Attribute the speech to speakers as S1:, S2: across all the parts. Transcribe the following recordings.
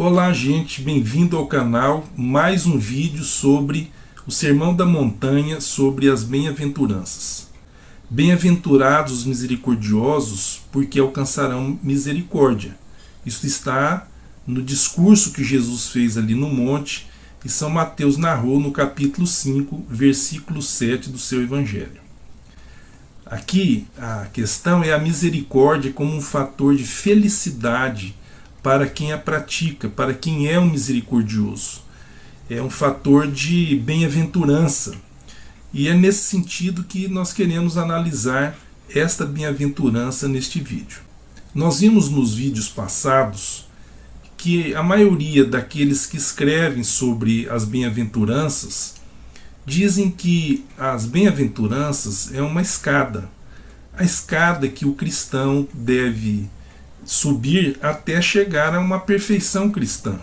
S1: Olá, gente, bem-vindo ao canal. Mais um vídeo sobre o Sermão da Montanha, sobre as bem-aventuranças. Bem-aventurados os misericordiosos, porque alcançarão misericórdia. Isso está no discurso que Jesus fez ali no monte, e São Mateus narrou no capítulo 5, versículo 7 do seu evangelho. Aqui a questão é a misericórdia como um fator de felicidade para quem a pratica, para quem é um misericordioso. É um fator de bem-aventurança. E é nesse sentido que nós queremos analisar esta bem-aventurança neste vídeo. Nós vimos nos vídeos passados que a maioria daqueles que escrevem sobre as bem-aventuranças dizem que as bem-aventuranças é uma escada. A escada que o cristão deve subir até chegar a uma perfeição cristã.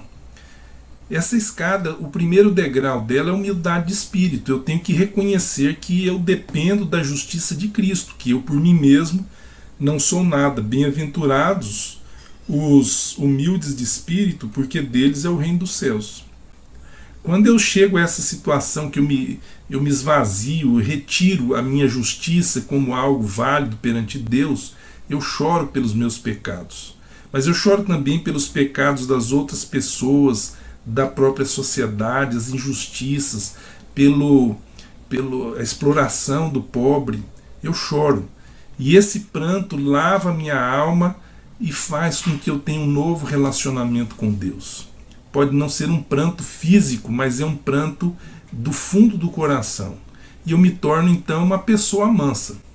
S1: Essa escada, o primeiro degrau dela é a humildade de espírito. Eu tenho que reconhecer que eu dependo da justiça de Cristo, que eu por mim mesmo não sou nada. Bem-aventurados os humildes de espírito, porque deles é o reino dos céus. Quando eu chego a essa situação que eu me esvazio, retiro a minha justiça como algo válido perante Deus, eu choro pelos meus pecados. Mas eu choro também pelos pecados das outras pessoas, da própria sociedade, as injustiças, pela exploração do pobre. Eu choro. E esse pranto lava minha alma e faz com que eu tenha um novo relacionamento com Deus. Pode não ser um pranto físico, mas é um pranto do fundo do coração. E eu me torno então uma pessoa mansa.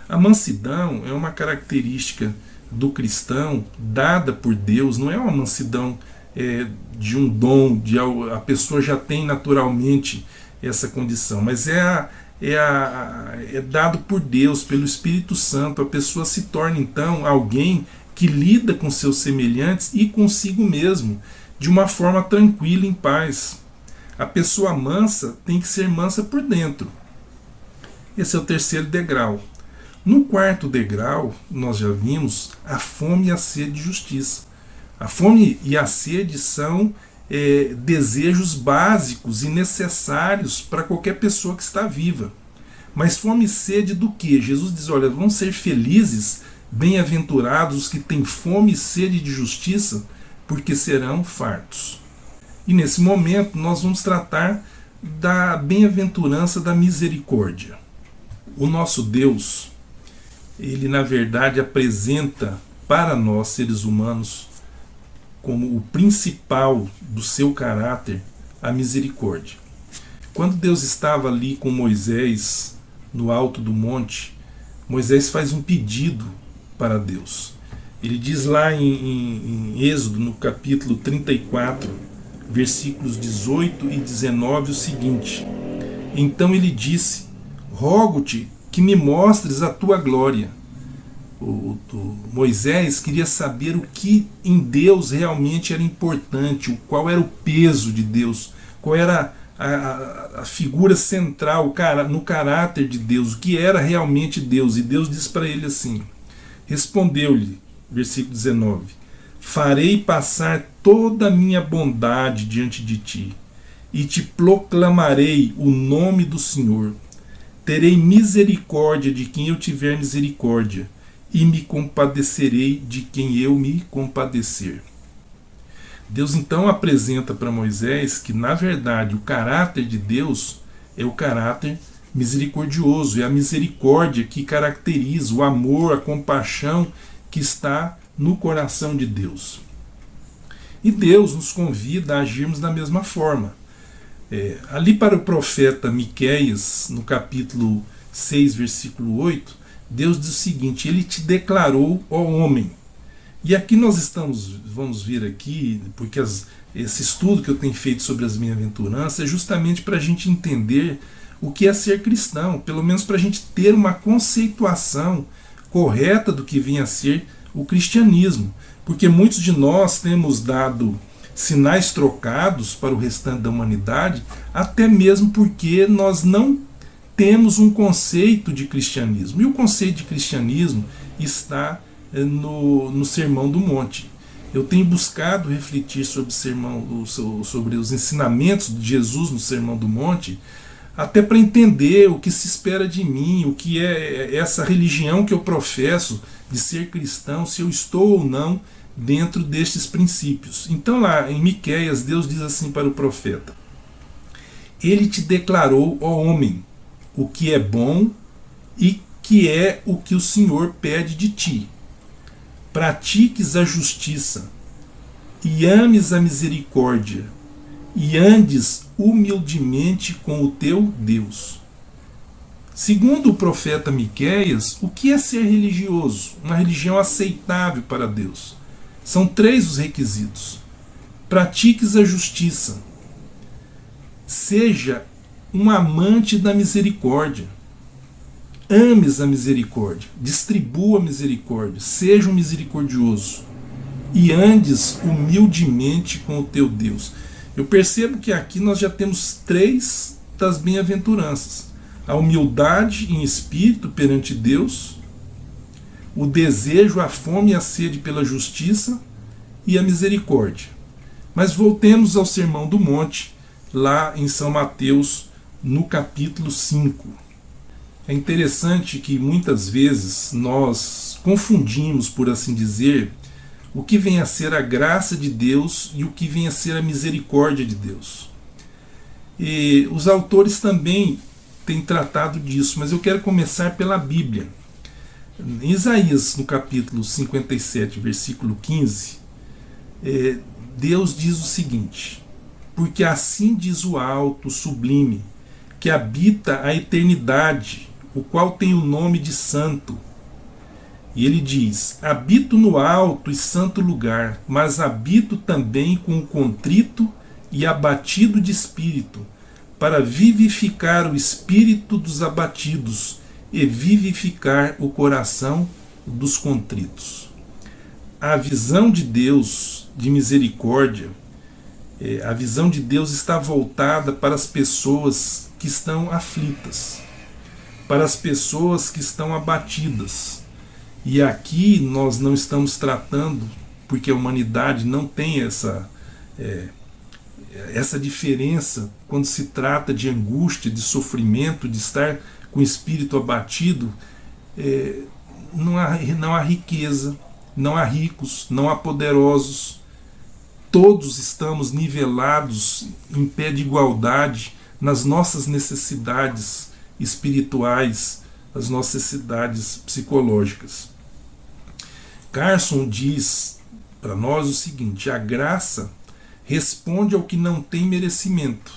S1: A mansidão é uma característica do cristão dada por Deus, não é uma mansidão de um dom, a pessoa já tem naturalmente essa condição, mas é dado por Deus, pelo Espírito Santo. A pessoa se torna então alguém que lida com seus semelhantes e consigo mesmo, de uma forma tranquila e em paz. A pessoa mansa tem que ser mansa por dentro. Esse é o terceiro degrau. No quarto degrau, nós já vimos a fome e a sede de justiça. A fome e a sede são desejos básicos e necessários para qualquer pessoa que está viva. Mas fome e sede do que? Jesus diz, olha, vão ser felizes, bem-aventurados os que têm fome e sede de justiça, porque serão fartos. E nesse momento nós vamos tratar da bem-aventurança da misericórdia. O nosso Deus, ele na verdade apresenta para nós seres humanos como o principal do seu caráter a misericórdia. Quando Deus estava ali com Moisés no alto do monte, Moisés faz um pedido para Deus. Ele diz lá em Êxodo, no capítulo 34, versículos 18 e 19 o seguinte: então ele disse, rogo-te que me mostres a tua glória. Moisés queria saber o que em Deus realmente era importante, qual era o peso de Deus, qual era a figura central no caráter de Deus, o que era realmente Deus. E Deus disse para ele assim, respondeu-lhe, versículo 19, farei passar toda a minha bondade diante de ti, e te proclamarei o nome do Senhor. Terei misericórdia de quem eu tiver misericórdia, e me compadecerei de quem eu me compadecer. Deus então apresenta para Moisés que, na verdade, o caráter de Deus é o caráter misericordioso, é a misericórdia que caracteriza o amor, a compaixão que está no coração de Deus. E Deus nos convida a agirmos da mesma forma. Ali para o profeta Miqueias, no capítulo 6, versículo 8, Deus diz o seguinte, ele te declarou, ó homem. E aqui nós vamos vir aqui, porque esse estudo que eu tenho feito sobre as bem-aventuranças é justamente para a gente entender o que é ser cristão, pelo menos para a gente ter uma conceituação correta do que vem a ser o cristianismo. Porque muitos de nós temos dado sinais trocados para o restante da humanidade, até mesmo porque nós não temos um conceito de cristianismo. E o conceito de cristianismo está no Sermão do Monte. Eu tenho buscado refletir sobre, sobre os ensinamentos de Jesus no Sermão do Monte, até para entender o que se espera de mim, o que é essa religião que eu professo de ser cristão, se eu estou ou não dentro destes princípios. Então lá em Miqueias, Deus diz assim para o profeta: Ele te declarou, ó homem, o que é bom e que é o que o Senhor pede de ti. Pratiques a justiça, e ames a misericórdia, e andes humildemente com o teu Deus. Segundo o profeta Miqueias, o que é ser religioso? Uma religião aceitável para Deus. São 3 os requisitos. Pratiques a justiça. Seja um amante da misericórdia. Ames a misericórdia. Distribua a misericórdia. Seja um misericordioso. E andes humildemente com o teu Deus. Eu percebo que aqui nós já temos 3 das bem-aventuranças: a humildade em espírito perante Deus, o desejo, a fome e a sede pela justiça e a misericórdia. Mas voltemos ao Sermão do Monte, lá em São Mateus, no capítulo 5. É interessante que muitas vezes nós confundimos, por assim dizer, o que vem a ser a graça de Deus e o que vem a ser a misericórdia de Deus. E os autores também têm tratado disso, mas eu quero começar pela Bíblia. Em Isaías, no capítulo 57, versículo 15, Deus diz o seguinte: Porque assim diz o alto, sublime, que habita a eternidade, o qual tem o nome de Santo. E ele diz: Habito no alto e santo lugar, mas habito também com o contrito e abatido de espírito, para vivificar o espírito dos abatidos e vivificar o coração dos contritos. A visão de Deus de misericórdia, a visão de Deus está voltada para as pessoas que estão aflitas, para as pessoas que estão abatidas. E aqui nós não estamos tratando, porque a humanidade não tem essa diferença quando se trata de angústia, de sofrimento, de estar com o espírito abatido. Não há riqueza, não há ricos, não há poderosos. Todos estamos nivelados em pé de igualdade nas nossas necessidades espirituais, as nossas necessidades psicológicas. Carson diz para nós o seguinte: a graça responde ao que não tem merecimento,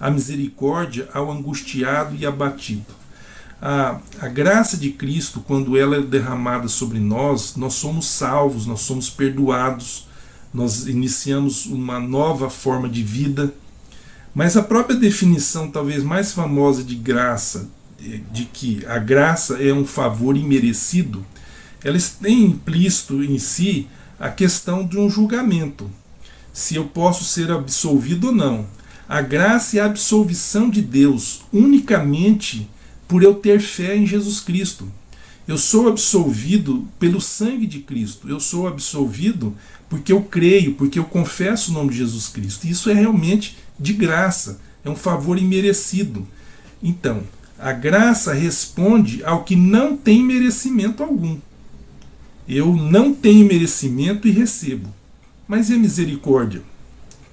S1: a misericórdia ao angustiado e abatido. A graça de Cristo, quando ela é derramada sobre nós, nós somos salvos, nós somos perdoados, nós iniciamos uma nova forma de vida. Mas a própria definição talvez mais famosa de graça, de que a graça é um favor imerecido, elas têm implícito em si a questão de um julgamento, se eu posso ser absolvido ou não. A graça é a absolvição de Deus unicamente por eu ter fé em Jesus Cristo. Eu sou absolvido pelo sangue de Cristo, eu sou absolvido porque eu creio, porque eu confesso o nome de Jesus Cristo. Isso é realmente de graça, é um favor imerecido. Então, a graça responde ao que não tem merecimento algum. Eu não tenho merecimento e recebo. Mas e a misericórdia?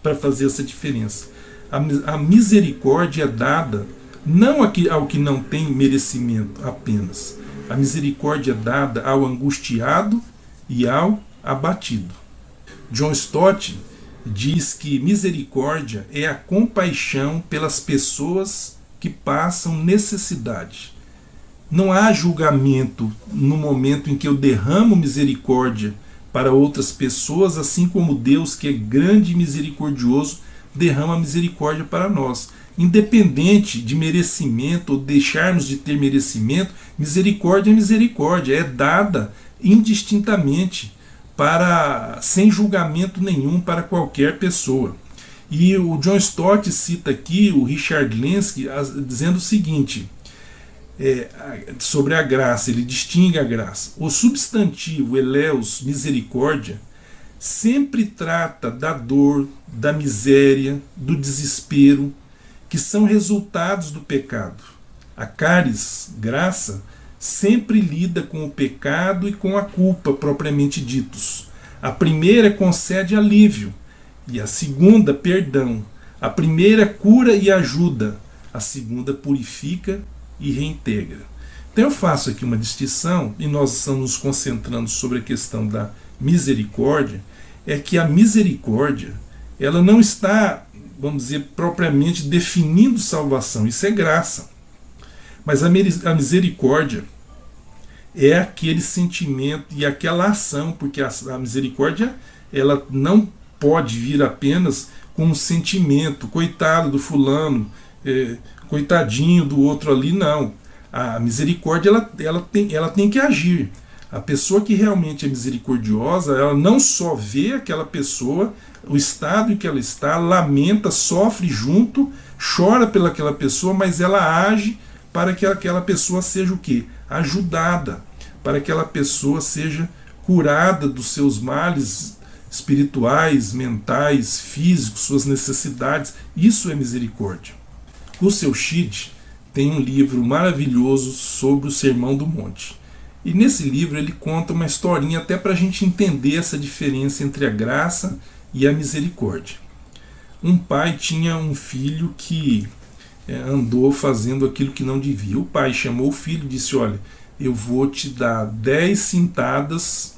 S1: Para fazer essa diferença. A misericórdia é dada não ao que não tem merecimento apenas. A misericórdia é dada ao angustiado e ao abatido. John Stott diz que misericórdia é a compaixão pelas pessoas que passam necessidade. Não há julgamento no momento em que eu derramo misericórdia para outras pessoas, assim como Deus, que é grande e misericordioso, derrama misericórdia para nós. Independente de merecimento ou deixarmos de ter merecimento, misericórdia é misericórdia, é dada indistintamente, sem julgamento nenhum para qualquer pessoa. E o John Stott cita aqui o Richard Lenski dizendo o seguinte, sobre a graça, ele distingue a graça. O substantivo eleus, misericórdia, sempre trata da dor, da miséria, do desespero, que são resultados do pecado. A caris, graça, sempre lida com o pecado e com a culpa propriamente ditos. A primeira concede alívio e a segunda perdão. A primeira cura e ajuda, a segunda purifica e reintegra. Então eu faço aqui uma distinção, e nós estamos nos concentrando sobre a questão da misericórdia, é que a misericórdia, ela não está, vamos dizer, propriamente definindo salvação, isso é graça. Mas a misericórdia é aquele sentimento e aquela ação, porque a misericórdia, ela não pode vir apenas com um sentimento, coitado do fulano, coitadinho do outro ali, não. A misericórdia, ela tem que agir. A pessoa que realmente é misericordiosa, ela não só vê aquela pessoa, o estado em que ela está, lamenta, sofre junto, chora pelaquela pessoa, mas ela age para que aquela pessoa seja o quê? Ajudada, para que aquela pessoa seja curada dos seus males espirituais, mentais, físicos, suas necessidades. Isso é misericórdia. O Seu Chide tem um livro maravilhoso sobre o Sermão do Monte. E nesse livro ele conta uma historinha até para a gente entender essa diferença entre a graça e a misericórdia. Um pai tinha um filho que andou fazendo aquilo que não devia. O pai chamou o filho e disse: olha, eu vou te dar 10 cintadas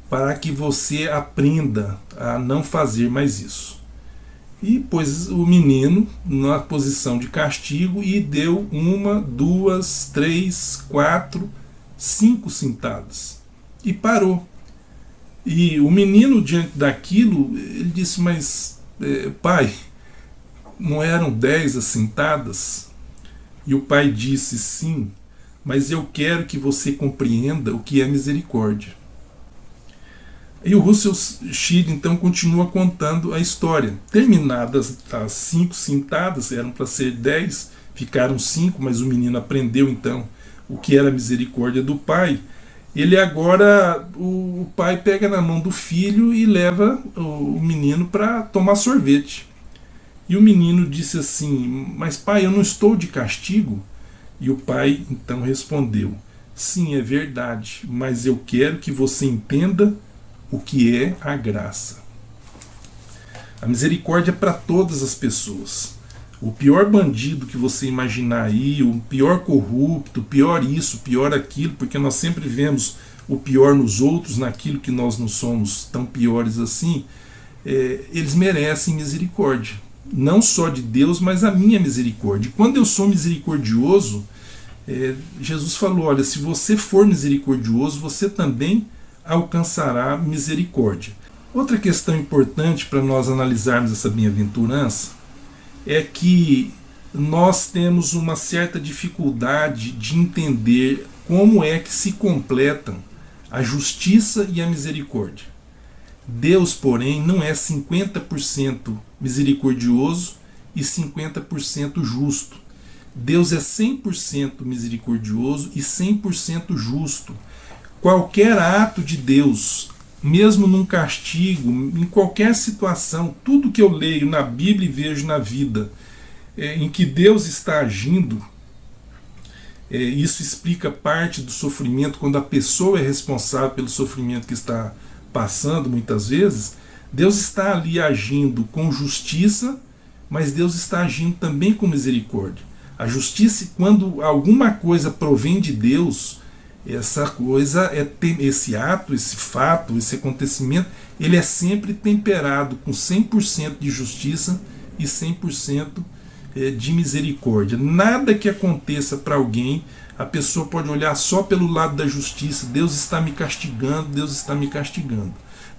S1: para que você aprenda a não fazer mais isso. E pôs o menino na posição de castigo e deu 1, 2, 3, 4, 5 cintadas. E parou. E o menino, diante daquilo, ele disse: mas pai, não eram 10 as cintadas? E o pai disse: sim, mas eu quero que você compreenda o que é misericórdia. E o Russell Shedd então continua contando a história. Terminadas as 5 cintadas, eram para ser 10, ficaram 5, mas o menino aprendeu então o que era a misericórdia do pai. Ele agora, o pai pega na mão do filho e leva o menino para tomar sorvete. E o menino disse assim: mas pai, eu não estou de castigo? E o pai então respondeu: sim, é verdade, mas eu quero que você entenda o que é a graça. A misericórdia é para todas as pessoas. O pior bandido que você imaginar aí, o pior corrupto, o pior isso, o pior aquilo, porque nós sempre vemos o pior nos outros, naquilo que nós não somos tão piores assim, eles merecem misericórdia. Não só de Deus, mas a minha misericórdia. E quando eu sou misericordioso, Jesus falou: olha, se você for misericordioso, você também alcançará misericórdia. Outra questão importante para nós analisarmos essa bem-aventurança é que nós temos uma certa dificuldade de entender como é que se completam a justiça e a misericórdia. Deus, porém, não é 50% misericordioso e 50% justo. Deus é 100% misericordioso e 100% justo. Qualquer ato de Deus, mesmo num castigo, em qualquer situação, tudo que eu leio na Bíblia e vejo na vida, em que Deus está agindo, isso explica parte do sofrimento, quando a pessoa é responsável pelo sofrimento que está passando, muitas vezes. Deus está ali agindo com justiça, mas Deus está agindo também com misericórdia. A justiça, quando alguma coisa provém de Deus, essa coisa, esse ato, esse fato, esse acontecimento, ele é sempre temperado com 100% de justiça e 100% de misericórdia. Nada que aconteça para alguém, a pessoa pode olhar só pelo lado da justiça: Deus está me castigando, Deus está me castigando.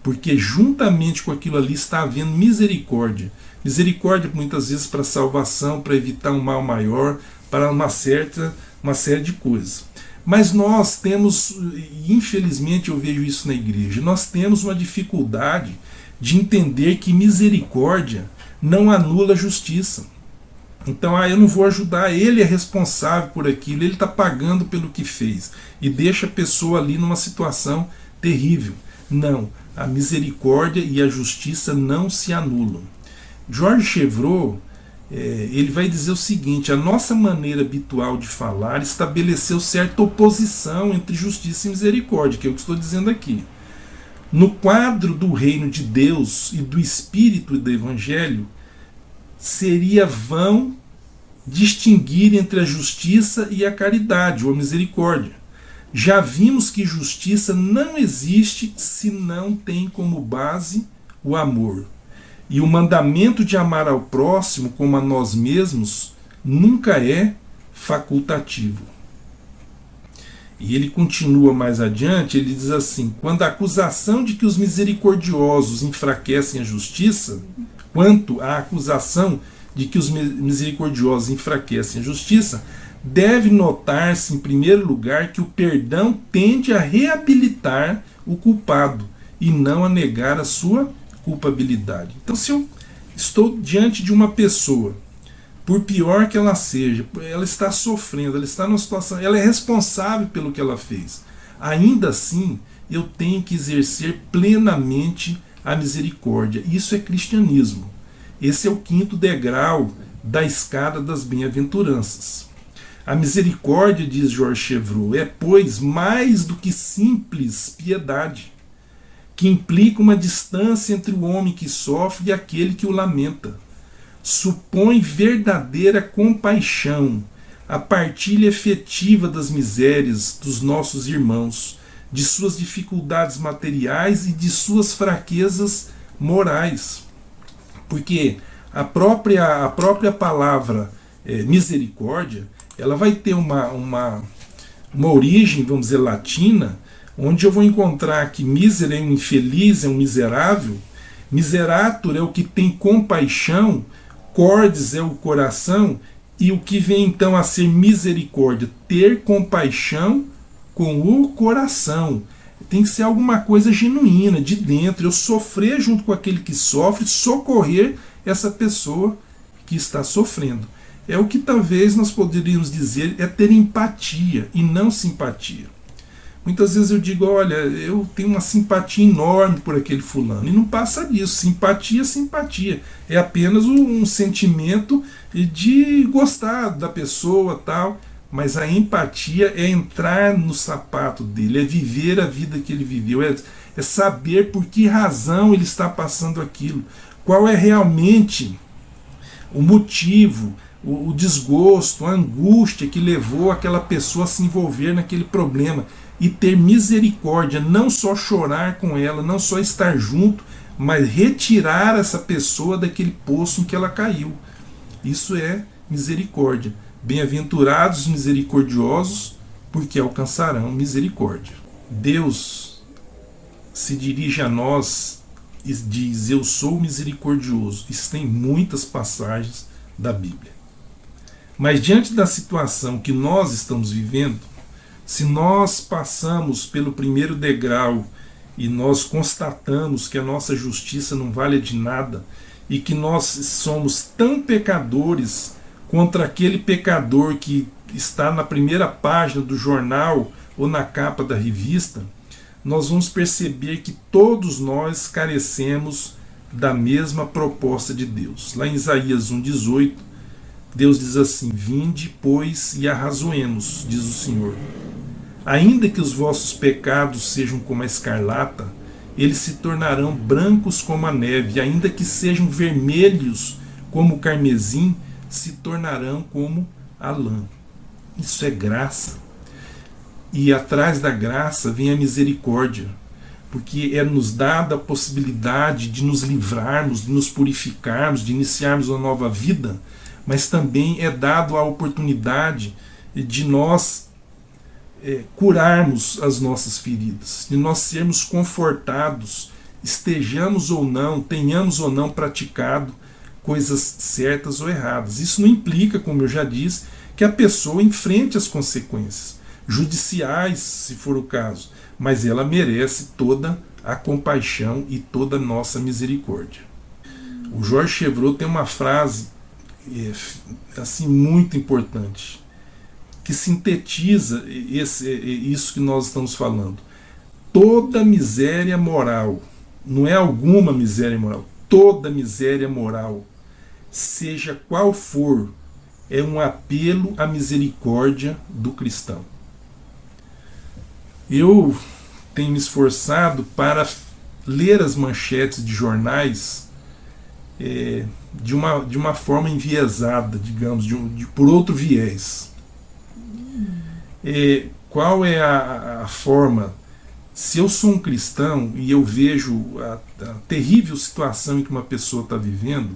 S1: Porque juntamente com aquilo ali está havendo misericórdia. Misericórdia muitas vezes para salvação, para evitar um mal maior, para uma série de coisas. Mas nós temos, infelizmente eu vejo isso na igreja, nós temos uma dificuldade de entender que misericórdia não anula a justiça. Então, eu não vou ajudar, ele é responsável por aquilo, ele está pagando pelo que fez, e deixa a pessoa ali numa situação terrível. Não, a misericórdia e a justiça não se anulam. George Chevreul, ele vai dizer o seguinte: a nossa maneira habitual de falar estabeleceu certa oposição entre justiça e misericórdia, que é o que estou dizendo aqui. No quadro do reino de Deus e do Espírito e do Evangelho, seria vão distinguir entre a justiça e a caridade, ou a misericórdia. Já vimos que justiça não existe se não tem como base o amor. E o mandamento de amar ao próximo como a nós mesmos nunca é facultativo. E ele continua mais adiante, ele diz assim: quando a acusação de que os misericordiosos enfraquecem a justiça, quanto à acusação de que os misericordiosos enfraquecem a justiça, deve notar-se, em primeiro lugar, que o perdão tende a reabilitar o culpado e não a negar a sua culpabilidade. Então, se eu estou diante de uma pessoa, por pior que ela seja, ela está sofrendo, ela está numa situação, ela é responsável pelo que ela fez, ainda assim eu tenho que exercer plenamente a misericórdia. Isso é cristianismo. Esse é o 5º degrau da escada das bem-aventuranças. A misericórdia, diz George Chevreul, é, pois, mais do que simples piedade, que implica uma distância entre o homem que sofre e aquele que o lamenta. Supõe verdadeira compaixão, a partilha efetiva das misérias dos nossos irmãos, de suas dificuldades materiais e de suas fraquezas morais. Porque a própria palavra misericórdia, ela vai ter uma origem, vamos dizer, latina, onde eu vou encontrar que miser é um infeliz, é um miserável, miserator é o que tem compaixão, cordes é o coração, e o que vem então a ser misericórdia, ter compaixão com o coração. Tem que ser alguma coisa genuína, de dentro, eu sofrer junto com aquele que sofre, socorrer essa pessoa que está sofrendo. É o que talvez nós poderíamos dizer é ter empatia e não simpatia. Muitas vezes eu digo, olha, eu tenho uma simpatia enorme por aquele fulano, e não passa disso. Simpatia, simpatia. É apenas um sentimento de gostar da pessoa, tal. Mas a empatia é entrar no sapato dele, é viver a vida que ele viveu, é saber por que razão ele está passando aquilo, qual é realmente o motivo, o desgosto, a angústia que levou aquela pessoa a se envolver naquele problema, e ter misericórdia, não só chorar com ela, não só estar junto, mas retirar essa pessoa daquele poço em que ela caiu. Isso é misericórdia. Bem-aventurados os misericordiosos, porque alcançarão misericórdia. Deus se dirige a nós e diz: eu sou misericordioso. Isso tem muitas passagens da Bíblia. Mas diante da situação que nós estamos vivendo, se nós passamos pelo primeiro degrau e nós constatamos que a nossa justiça não vale de nada e que nós somos tão pecadores contra aquele pecador que está na primeira página do jornal ou na capa da revista, nós vamos perceber que todos nós carecemos da mesma proposta de Deus. Lá em Isaías 1,18, Deus diz assim: vinde, pois, e arrazoemos, diz o Senhor. Ainda que os vossos pecados sejam como a escarlata, eles se tornarão brancos como a neve, ainda que sejam vermelhos como o carmesim, se tornarão como a lã. Isso é graça. E atrás da graça vem a misericórdia, porque é nos dada a possibilidade de nos livrarmos, de nos purificarmos, de iniciarmos uma nova vida, mas também é dado a oportunidade de nós curarmos as nossas feridas, de nós sermos confortados, estejamos ou não, tenhamos ou não praticado coisas certas ou erradas. Isso não implica, como eu já disse, que a pessoa enfrente as consequências judiciais, se for o caso, mas ela merece toda a compaixão e toda a nossa misericórdia. O George Chevreul tem uma frase assim muito importante, que sintetiza isso que nós estamos falando. toda miséria moral, não é alguma miséria moral, toda miséria moral, seja qual for, é um apelo à misericórdia do cristão. Eu tenho me esforçado para ler as manchetes de jornais de uma forma enviesada, digamos, por outro viés. Qual é a forma? Se eu sou um cristão e eu vejo a terrível situação em que uma pessoa está vivendo,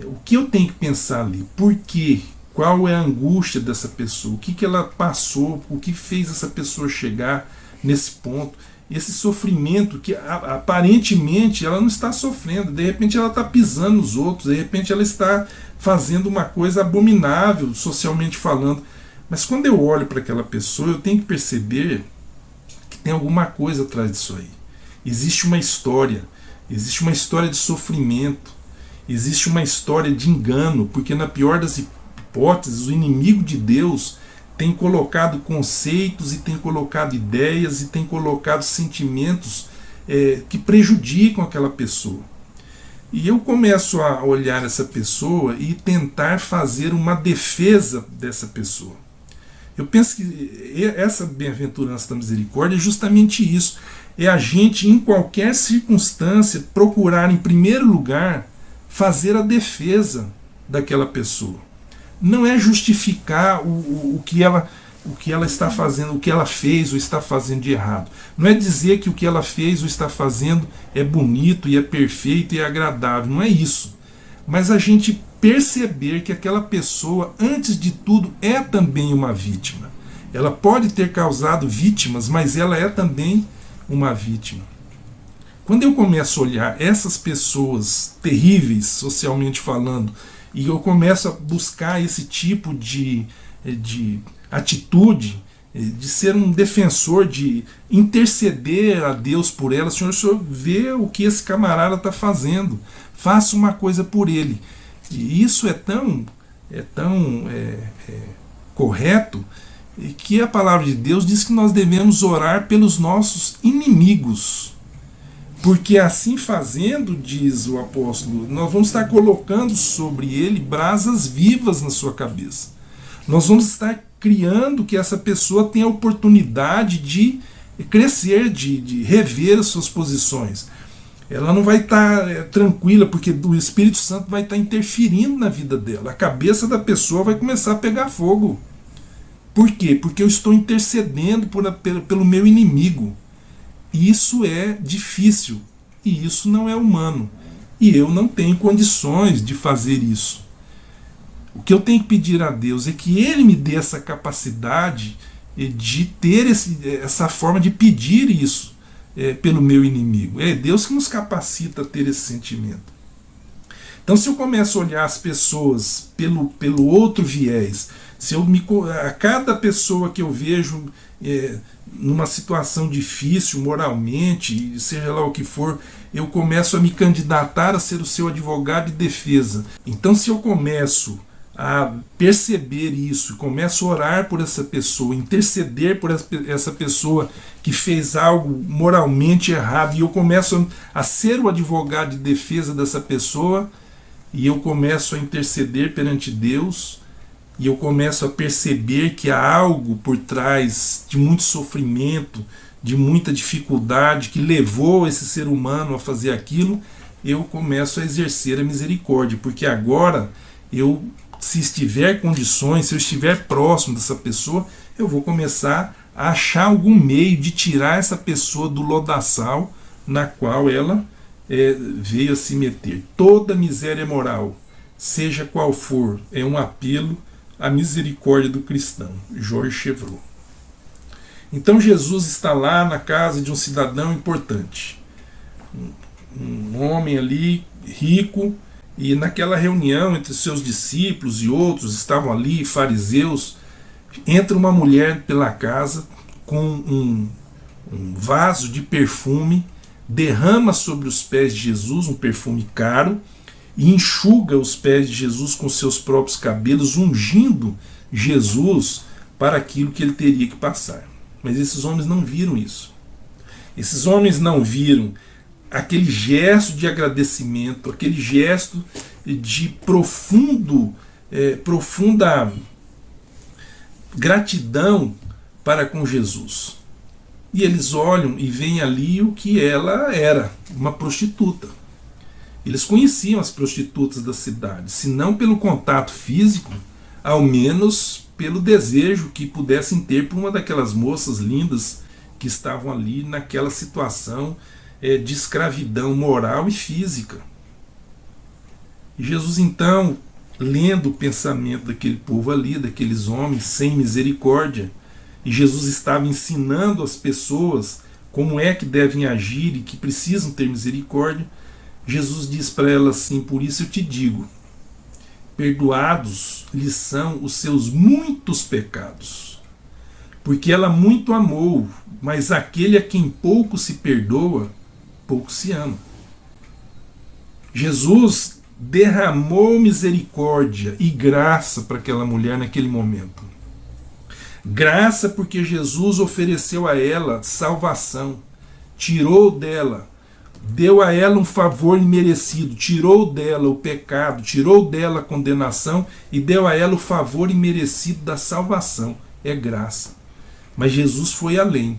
S1: o que eu tenho que pensar ali? Por quê? Qual é a angústia dessa pessoa? O que ela passou? O que fez essa pessoa chegar nesse ponto? Esse sofrimento que aparentemente ela não está sofrendo, de repente ela está pisando nos outros, de repente ela está fazendo uma coisa abominável, socialmente falando. Mas quando eu olho para aquela pessoa, eu tenho que perceber que tem alguma coisa atrás disso aí. Existe uma história de sofrimento, existe uma história de engano, porque na pior das hipóteses, o inimigo de Deus tem colocado conceitos e tem colocado ideias e tem colocado sentimentos que prejudicam aquela pessoa. E eu começo a olhar essa pessoa e tentar fazer uma defesa dessa pessoa. Eu penso que essa bem-aventurança da misericórdia é justamente isso. É a gente, em qualquer circunstância, procurar, em primeiro lugar, fazer a defesa daquela pessoa. Não é justificar o que ela está fazendo, o que ela fez ou está fazendo de errado. Não é dizer que o que ela fez ou está fazendo é bonito e é perfeito e é agradável. Não é isso. Mas a gente perceber que aquela pessoa, antes de tudo, é também uma vítima. Ela pode ter causado vítimas, mas ela é também uma vítima. Quando eu começo a olhar essas pessoas terríveis, socialmente falando, e eu começo a buscar esse tipo de atitude, de ser um defensor, de interceder a Deus por ela, o senhor vê o que esse camarada está fazendo, faça uma coisa por ele. E isso é tão correto, que a palavra de Deus diz que nós devemos orar pelos nossos inimigos. Porque assim fazendo, diz o apóstolo, nós vamos estar colocando sobre ele brasas vivas na sua cabeça. Nós vamos estar criando que essa pessoa tenha a oportunidade de crescer, de rever as suas posições. Ela não vai estar tranquila, porque o Espírito Santo vai estar interferindo na vida dela. A cabeça da pessoa vai começar a pegar fogo. Por quê? Porque eu estou intercedendo pelo meu inimigo. Isso é difícil e isso não é humano. E eu não tenho condições de fazer isso. O que eu tenho que pedir a Deus é que Ele me dê essa capacidade de ter essa forma de pedir isso pelo meu inimigo. É Deus que nos capacita a ter esse sentimento. Então, se eu começo a olhar as pessoas pelo outro viés, a cada pessoa que eu vejo numa situação difícil moralmente, seja lá o que for, eu começo a me candidatar a ser o seu advogado de defesa. Então, se eu começo a perceber isso, começo a orar por essa pessoa, interceder por essa pessoa que fez algo moralmente errado, e eu começo a ser o advogado de defesa dessa pessoa, e eu começo a interceder perante Deus, e eu começo a perceber que há algo por trás de muito sofrimento, de muita dificuldade, que levou esse ser humano a fazer aquilo, eu começo a exercer a misericórdia, porque agora se estiver condições, se eu estiver próximo dessa pessoa, eu vou começar a achar algum meio de tirar essa pessoa do lodaçal na qual ela veio a se meter. Toda miséria moral, seja qual for, é um apelo à misericórdia do cristão. George Chevreul. Então Jesus está lá na casa de um cidadão importante, um homem ali rico, e naquela reunião entre seus discípulos e outros, estavam ali fariseus, entra uma mulher pela casa com um vaso de perfume, derrama sobre os pés de Jesus um perfume caro e enxuga os pés de Jesus com seus próprios cabelos, ungindo Jesus para aquilo que ele teria que passar. Mas esses homens não viram isso. Esses homens não viram aquele gesto de agradecimento, aquele gesto de profunda gratidão para com Jesus. E eles olham e veem ali o que ela era, uma prostituta. Eles conheciam as prostitutas da cidade, se não pelo contato físico, ao menos pelo desejo que pudessem ter por uma daquelas moças lindas que estavam ali naquela situação de escravidão moral e física. E Jesus então, lendo o pensamento daquele povo ali, daqueles homens sem misericórdia, e Jesus estava ensinando as pessoas como é que devem agir e que precisam ter misericórdia, Jesus diz para elas assim: por isso eu te digo, perdoados lhes são os seus muitos pecados, porque ela muito amou, mas aquele a quem pouco se perdoa, pouco se ama. Jesus derramou misericórdia e graça para aquela mulher naquele momento. Graça porque Jesus ofereceu a ela salvação, tirou dela, deu a ela um favor imerecido, tirou dela o pecado, tirou dela a condenação e deu a ela o favor imerecido da salvação. É graça. Mas Jesus foi além.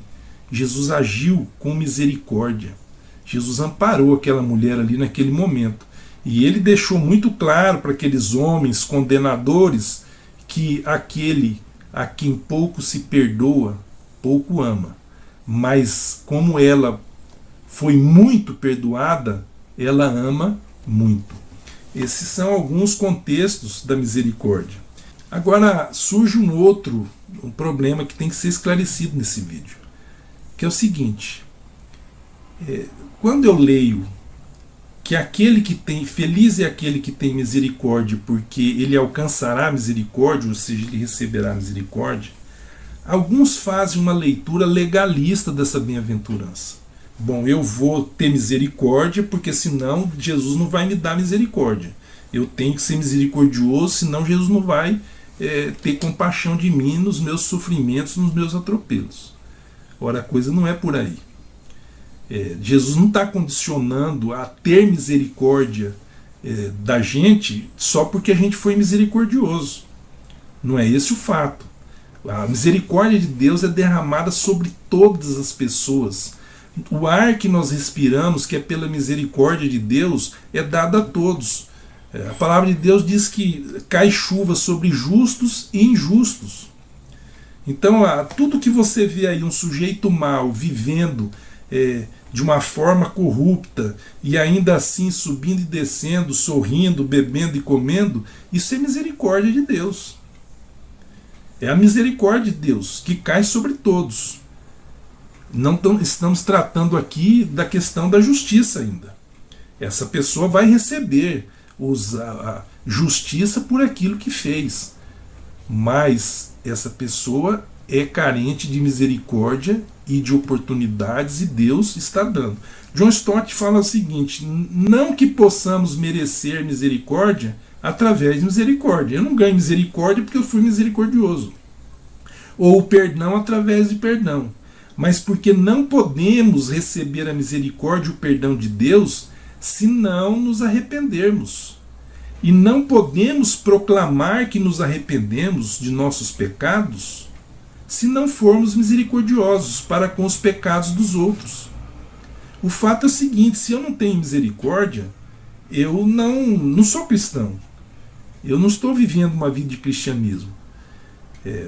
S1: Jesus agiu com misericórdia. Jesus amparou aquela mulher ali naquele momento. E ele deixou muito claro para aqueles homens condenadores que aquele a quem pouco se perdoa, pouco ama. Mas como ela foi muito perdoada, ela ama muito. Esses são alguns contextos da misericórdia. Agora surge um problema que tem que ser esclarecido nesse vídeo, que é o seguinte: quando eu leio que aquele que tem, feliz é aquele que tem misericórdia, porque ele alcançará misericórdia, ou seja, ele receberá misericórdia, alguns fazem uma leitura legalista dessa bem-aventurança. Bom, eu vou ter misericórdia, porque senão Jesus não vai me dar misericórdia. Eu tenho que ser misericordioso, senão Jesus não vai ter compaixão de mim nos meus sofrimentos, nos meus atropelos. Ora, a coisa não é por aí. Jesus não está condicionando a ter misericórdia da gente só porque a gente foi misericordioso. Não é esse o fato. A misericórdia de Deus é derramada sobre todas as pessoas. O ar que nós respiramos, que é pela misericórdia de Deus, é dado a todos. A palavra de Deus diz que cai chuva sobre justos e injustos. Então, tudo que você vê aí um sujeito mau vivendo de uma forma corrupta e ainda assim subindo e descendo, sorrindo, bebendo e comendo, isso é misericórdia de Deus. É a misericórdia de Deus que cai sobre todos. Não estamos tratando aqui da questão da justiça ainda. Essa pessoa vai receber a justiça por aquilo que fez, mas essa pessoa é carente de misericórdia e de oportunidades, e Deus está dando. John Stott fala o seguinte: não que possamos merecer misericórdia através de misericórdia. Eu não ganho misericórdia porque eu fui misericordioso, ou perdão através de perdão, mas porque não podemos receber a misericórdia e o perdão de Deus se não nos arrependermos. E não podemos proclamar que nos arrependemos de nossos pecados se não formos misericordiosos para com os pecados dos outros. O fato é o seguinte: se eu não tenho misericórdia, eu não sou cristão. Eu não estou vivendo uma vida de cristianismo.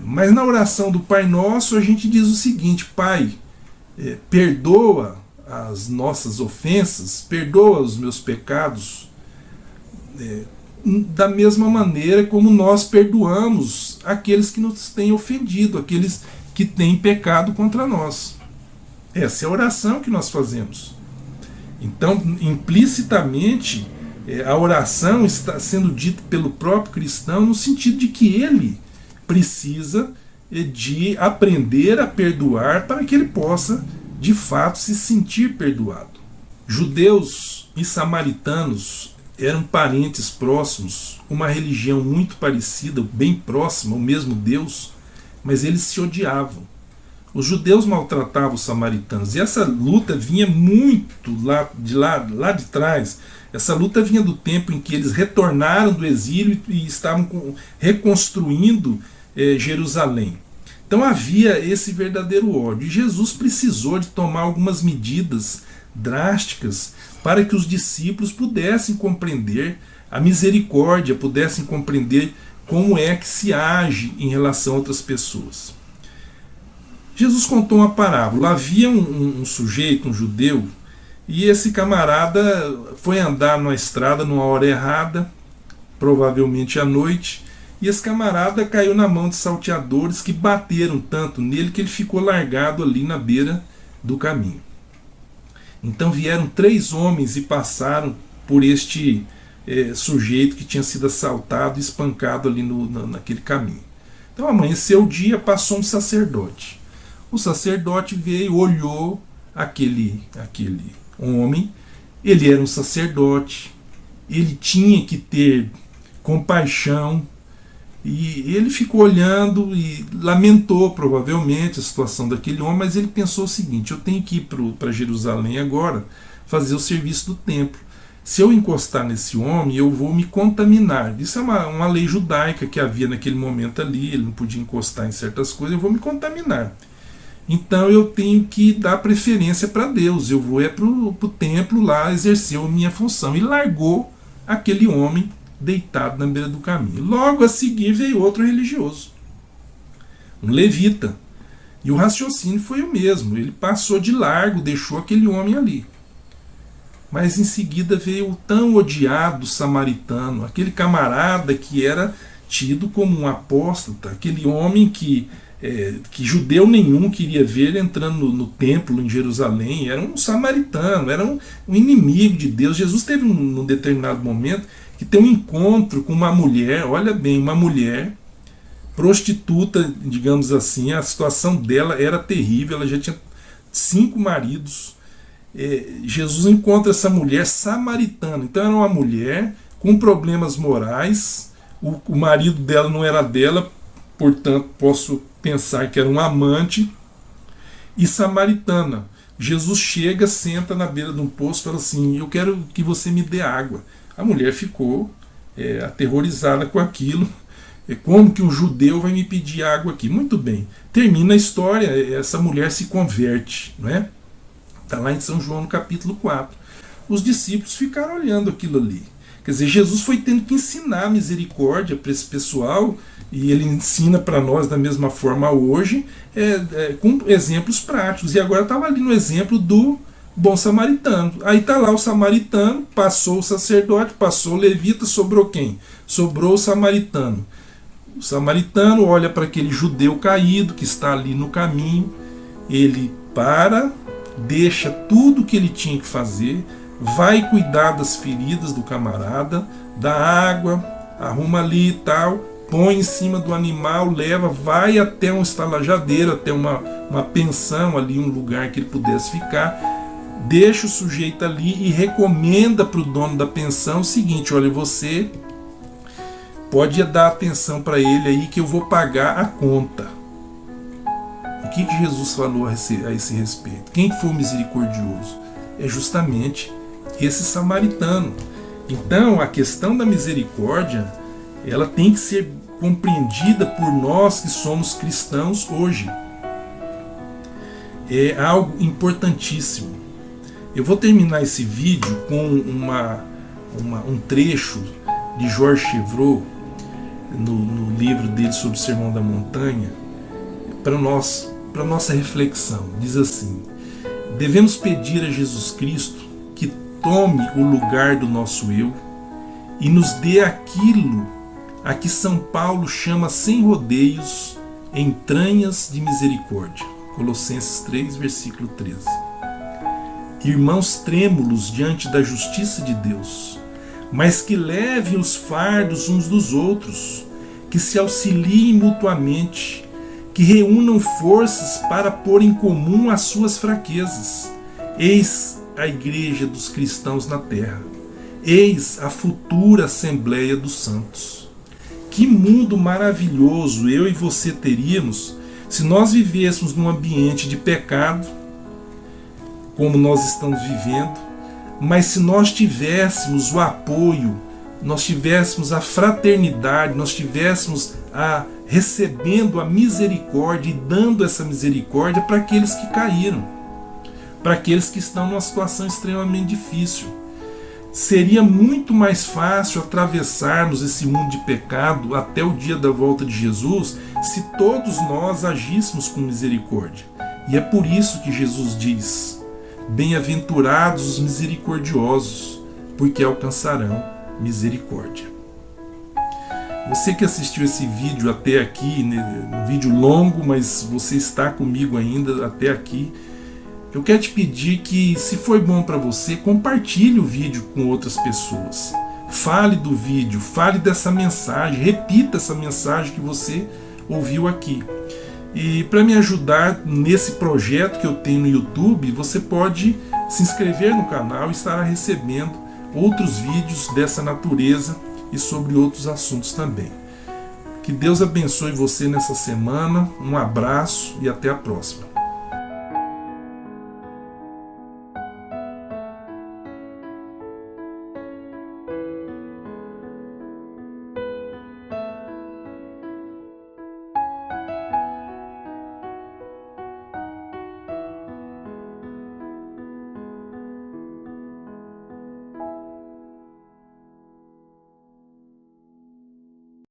S1: Mas na oração do Pai Nosso a gente diz o seguinte: Pai, perdoa as nossas ofensas, perdoa os meus pecados, da mesma maneira como nós perdoamos aqueles que nos têm ofendido, aqueles que têm pecado contra nós. Essa é a oração que nós fazemos. Então, implicitamente, a oração está sendo dita pelo próprio cristão no sentido de que ele precisa de aprender a perdoar para que ele possa, de fato, se sentir perdoado. Judeus e samaritanos eram parentes próximos, uma religião muito parecida, bem próxima, o mesmo Deus, mas eles se odiavam. Os judeus maltratavam os samaritanos. E essa luta vinha muito lá de trás. Essa luta vinha do tempo em que eles retornaram do exílio e estavam reconstruindo Jerusalém. Então havia esse verdadeiro ódio. E Jesus precisou de tomar algumas medidas drásticas para que os discípulos pudessem compreender a misericórdia, pudessem compreender como é que se age em relação a outras pessoas. Jesus contou uma parábola. Havia um sujeito, um judeu, e esse camarada foi andar numa estrada numa hora errada, provavelmente à noite, e esse camarada caiu na mão de salteadores que bateram tanto nele que ele ficou largado ali na beira do caminho. Então vieram 3 homens e passaram por este sujeito que tinha sido assaltado e espancado ali naquele caminho. Então amanheceu o dia, passou um sacerdote. O sacerdote veio, olhou aquele homem. Ele era um sacerdote, ele tinha que ter compaixão, e ele ficou olhando e lamentou provavelmente a situação daquele homem, mas ele pensou o seguinte: eu tenho que ir para Jerusalém agora fazer o serviço do templo. Se eu encostar nesse homem, eu vou me contaminar. Isso é uma lei judaica que havia naquele momento ali, ele não podia encostar em certas coisas, eu vou me contaminar. Então eu tenho que dar preferência para Deus, eu vou para o templo lá exercer a minha função. E largou aquele homem deitado na beira do caminho. Logo a seguir veio outro religioso, um levita. E o raciocínio foi o mesmo, ele passou de largo, deixou aquele homem ali. Mas em seguida veio o tão odiado samaritano, aquele camarada que era tido como um apóstata, aquele homem que judeu nenhum queria ver entrando no templo em Jerusalém. Era um samaritano, era um inimigo de Deus. Jesus teve num determinado momento que tem um encontro com uma mulher, olha bem, uma mulher prostituta, digamos assim. A situação dela era terrível, ela já tinha 5 maridos. Jesus encontra essa mulher samaritana. Então era uma mulher com problemas morais, o marido dela não era dela, portanto posso pensar que era um amante, e samaritana. Jesus chega, senta na beira de um poço e fala assim: eu quero que você me dê água. A mulher ficou aterrorizada com aquilo. Como que um judeu vai me pedir água aqui? Muito bem, termina a história, essa mulher se converte, não é? Está lá em São João no capítulo 4. Os discípulos ficaram olhando aquilo ali. Quer dizer, Jesus foi tendo que ensinar misericórdia para esse pessoal, e ele ensina para nós da mesma forma hoje, com exemplos práticos. E agora estava ali no exemplo do bom samaritano. Aí está lá o samaritano, passou o sacerdote, passou o levita, sobrou quem? Sobrou o samaritano. O samaritano olha para aquele judeu caído que está ali no caminho, ele para, deixa tudo que ele tinha que fazer, vai cuidar das feridas do camarada, dá água, arruma ali e tal, põe em cima do animal, leva, vai até um estalajadeiro, até uma pensão ali, um lugar que ele pudesse ficar, deixa o sujeito ali e recomenda para o dono da pensão o seguinte: olha, você pode dar atenção para ele aí que eu vou pagar a conta. O que Jesus falou a esse respeito? Quem foi o misericordioso? É justamente esse samaritano. Então a questão da misericórdia, ela tem que ser compreendida por nós que somos cristãos hoje. É algo importantíssimo. Eu vou terminar esse vídeo com um trecho de George Chevreul, no livro dele sobre o Sermão da Montanha, para nossa reflexão. Diz assim: devemos pedir a Jesus Cristo que tome o lugar do nosso eu e nos dê aquilo a que São Paulo chama sem rodeios entranhas de misericórdia. Colossenses 3, versículo 13. Irmãos trêmulos diante da justiça de Deus, mas que levem os fardos uns dos outros, que se auxiliem mutuamente, que reúnam forças para pôr em comum as suas fraquezas. Eis a igreja dos cristãos na terra. Eis a futura Assembleia dos Santos. Que mundo maravilhoso eu e você teríamos Se nós vivêssemos num ambiente de pecado, como nós estamos vivendo, mas se nós tivéssemos o apoio, nós tivéssemos a fraternidade, nós tivéssemos recebendo a misericórdia e dando essa misericórdia para aqueles que caíram, para aqueles que estão numa situação extremamente difícil. Seria muito mais fácil atravessarmos esse mundo de pecado até o dia da volta de Jesus se todos nós agíssemos com misericórdia. E é por isso que Jesus diz: bem-aventurados os misericordiosos, porque alcançarão misericórdia. Você que assistiu esse vídeo até aqui, um vídeo longo, mas você está comigo ainda até aqui, eu quero te pedir que, se foi bom para você, compartilhe o vídeo com outras pessoas. Fale do vídeo, fale dessa mensagem, repita essa mensagem que você ouviu aqui. E para me ajudar nesse projeto que eu tenho no YouTube, você pode se inscrever no canal e estará recebendo outros vídeos dessa natureza e sobre outros assuntos também. Que Deus abençoe você nessa semana, um abraço e até a próxima.